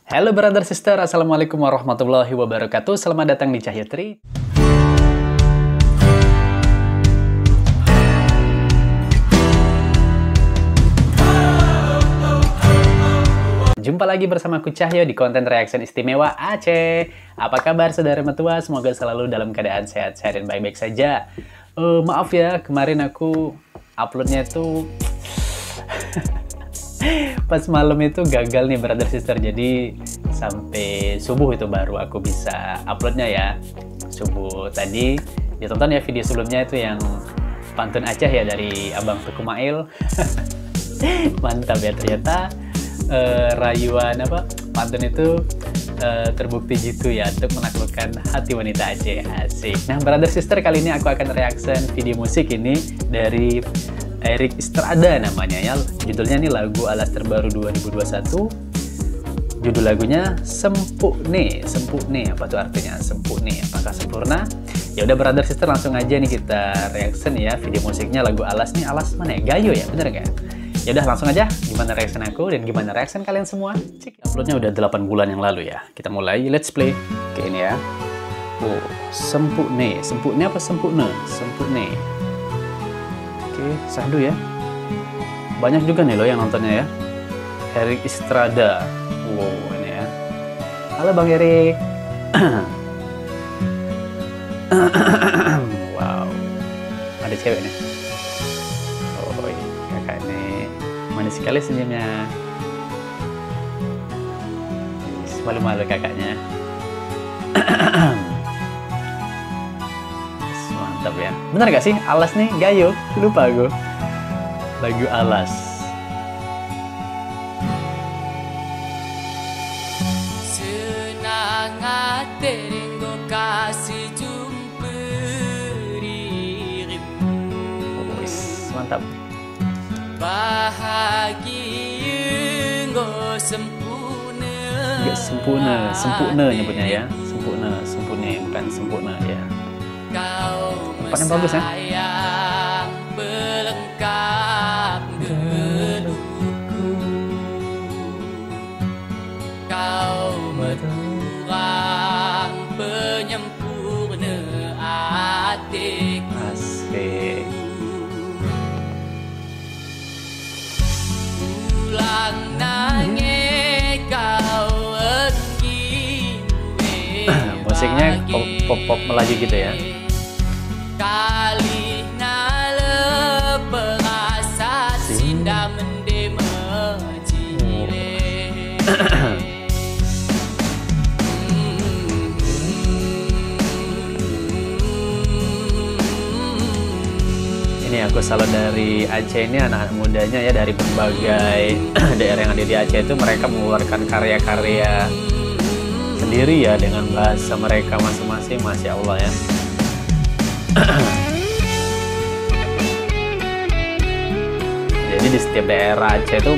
Halo brother sister, assalamualaikum warahmatullahi wabarakatuh. Selamat datang di Cahyatri. Jumpa lagi bersama aku Cahyo di konten reaction istimewa Aceh. Apa kabar saudara mertua? Semoga selalu dalam keadaan sehat-sehat dan baik-baik saja. Maaf ya, kemarin aku uploadnya itu pas malam itu gagal nih brother sister, jadi sampai subuh itu baru aku bisa uploadnya ya. Subuh tadi ditonton ya video sebelumnya itu yang pantun Aceh ya dari Abang Tuku Mail. Mantap ya, ternyata rayuan pantun itu terbukti gitu ya untuk menaklukkan hati wanita Aceh. Asik. Nah brother sister, kali ini aku akan reaction video musik ini dari Erik Estrada namanya ya. Judulnya nih lagu Alas terbaru 2021. Judul lagunya Sempune. Sempune apa tuh artinya? Sempune, apakah sempurna? Ya udah brother sister, langsung aja nih kita reaction ya video musiknya lagu Alas nih. Alas mana ya? Gayo ya, bener gak? Ya udah langsung aja, gimana reaction aku dan gimana reaction kalian semua? Cik. Uploadnya udah 8 bulan yang lalu ya. Kita mulai, let's play. Oke ini ya. Oh, Sempune. Sempune apa sempurna? Sempune. Oke, sahdu ya. Banyak juga nih loh yang nontonnya ya. Erik Estrada. Wow, ini ya. Halo Bang Erik. Wow. Ada cewek nih. Oh, ini kakak ini. Manis sekali senyumnya. Malu-malu kakaknya. Mantap ya. Bener gak sih? Alas nih, gayo. Lupa aku. Lagu Alas. Senang hati rindu kasih jumpa dirimu. Mantap. Bahagia enggak sempurna. Enggak sempurna, sempurna nyebutnya ya. Sempurna, sempurna, bukan sempurna ya. Kau Tempatnya bagus ya. sayang pelengkap geluhku. Kau menerang penyempurna hatiku. Asik. Ulang nangis kau enggi. Musiknya pop melaju gitu ya. Kali nala perasa sinda mende menjile. Ini aku salut dari Aceh ini, anak-anak mudanya ya dari berbagai daerah yang ada di Aceh itu mereka mengeluarkan karya-karya sendiri ya dengan bahasa mereka masing-masing, Masya Allah ya. Jadi di setiap daerah Aceh itu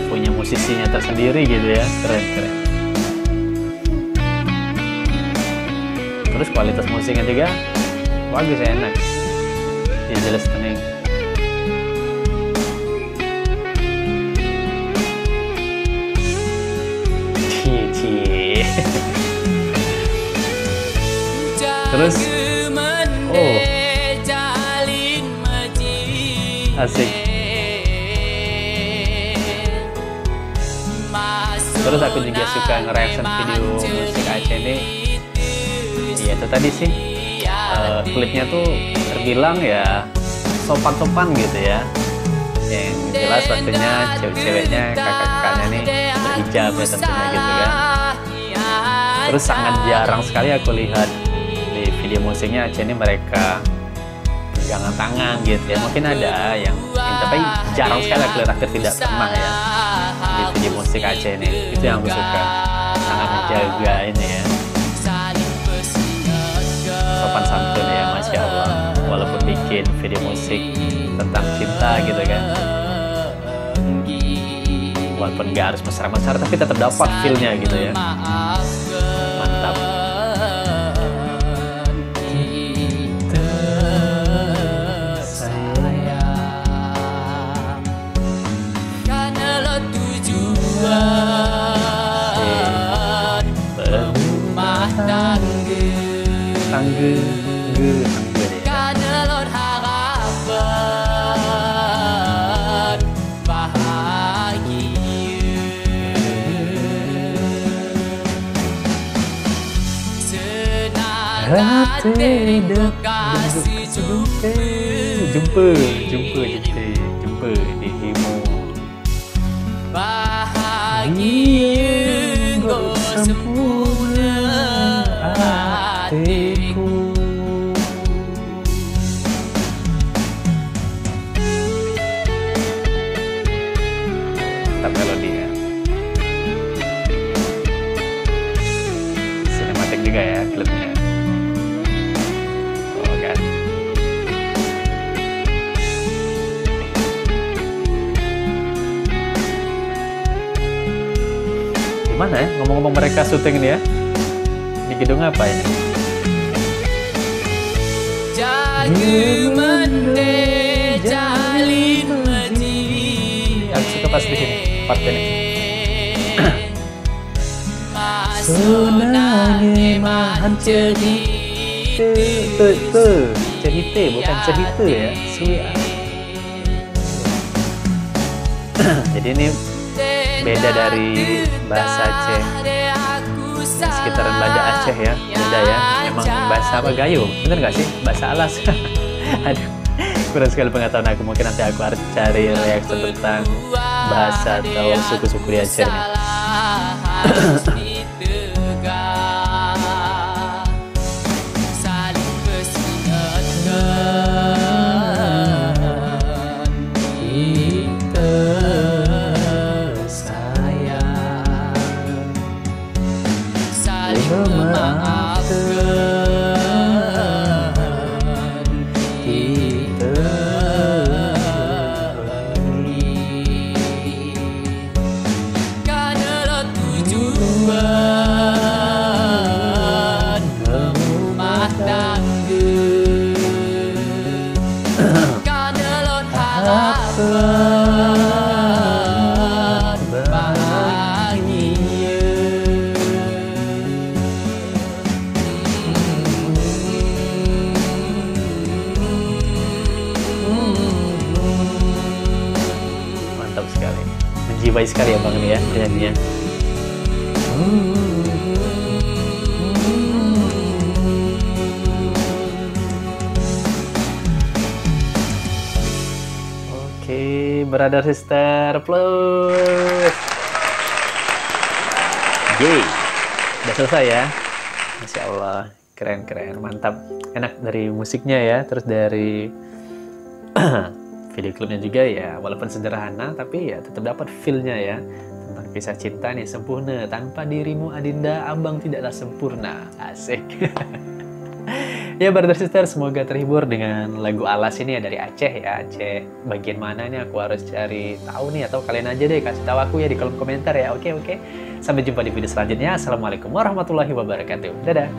punya musisinya tersendiri gitu ya, keren-keren. Terus kualitas musiknya juga bagus ya, enak. Ya jelas kening. Cie. Terus oh, asik. Terus aku juga suka nge-reaction video musik Aceh ini. Iya itu tadi sih, klipnya tuh terbilang ya sopan-sopan gitu ya. Yang jelas pastinya cewek-ceweknya, kakak-kakaknya nih berhijab ya tentunya gitu kan. Terus sangat jarang sekali aku lihat di video musiknya Aceh ini mereka pegangan tangan gitu ya. Mungkin ada yang tapi jarang sekali aku lihat, hampir tidak pernah ya di video musik Aceh ini. Itu yang aku suka, sangat menjaga ini ya, sopan santun ya, Masya Allah. Walaupun bikin video musik tentang cinta gitu kan, walaupun gak harus mesra-mesra tapi tetap dapat feel-nya gitu ya. Mantap. Karena lo tujuan tangga deh. Kanelot harapan bahagia. Senang hati berkasih Jumpa di Himo. bahagia go sempurna hatiku. Tetap melodi ya. Sinematik juga ya klipnya. Oh kan. Gimana ya ngomong-ngomong mereka syuting ini ya? Di gedung apa ini? Jaga mende jalin mati. Aku suka pas di sini part ini. Masunange mahan Cerita bukan cerita ya. Jadi ini beda dari bahasa Aceh sekitaran Banda Aceh ya, beda ya. Memang bahasa apa Gayo, bener nggak sih? Bahasa Alas. Aduh, kurang sekali pengetahuan aku. Mungkin nanti aku harus cari reaksi tentang bahasa atau suku-suku di Aceh nih. Saling bersinetkan kita sayang, saling memaafkan kita karena tujuan rumah tangga, karena harapan bahagia. Mantap sekali, menjiwai sekali ya bang ini ya penyanyinya. Oke, brother sister plus. Yeay, udah selesai ya. Masya Allah, keren, mantap. Enak dari musiknya ya, terus dari video klipnya juga ya. Walaupun sederhana, tapi ya tetap dapat feel-nya ya. Tentang kisah cinta nih, sempurna. Tanpa dirimu Adinda, abang tidaklah sempurna. Asik. Ya brother sister, semoga terhibur dengan lagu Alas ini ya dari Aceh ya. Aceh bagian mana nih aku harus cari tahu nih, atau kalian aja deh kasih tahu aku ya di kolom komentar ya. Oke. Sampai jumpa di video selanjutnya. Assalamualaikum warahmatullahi wabarakatuh. Dadah.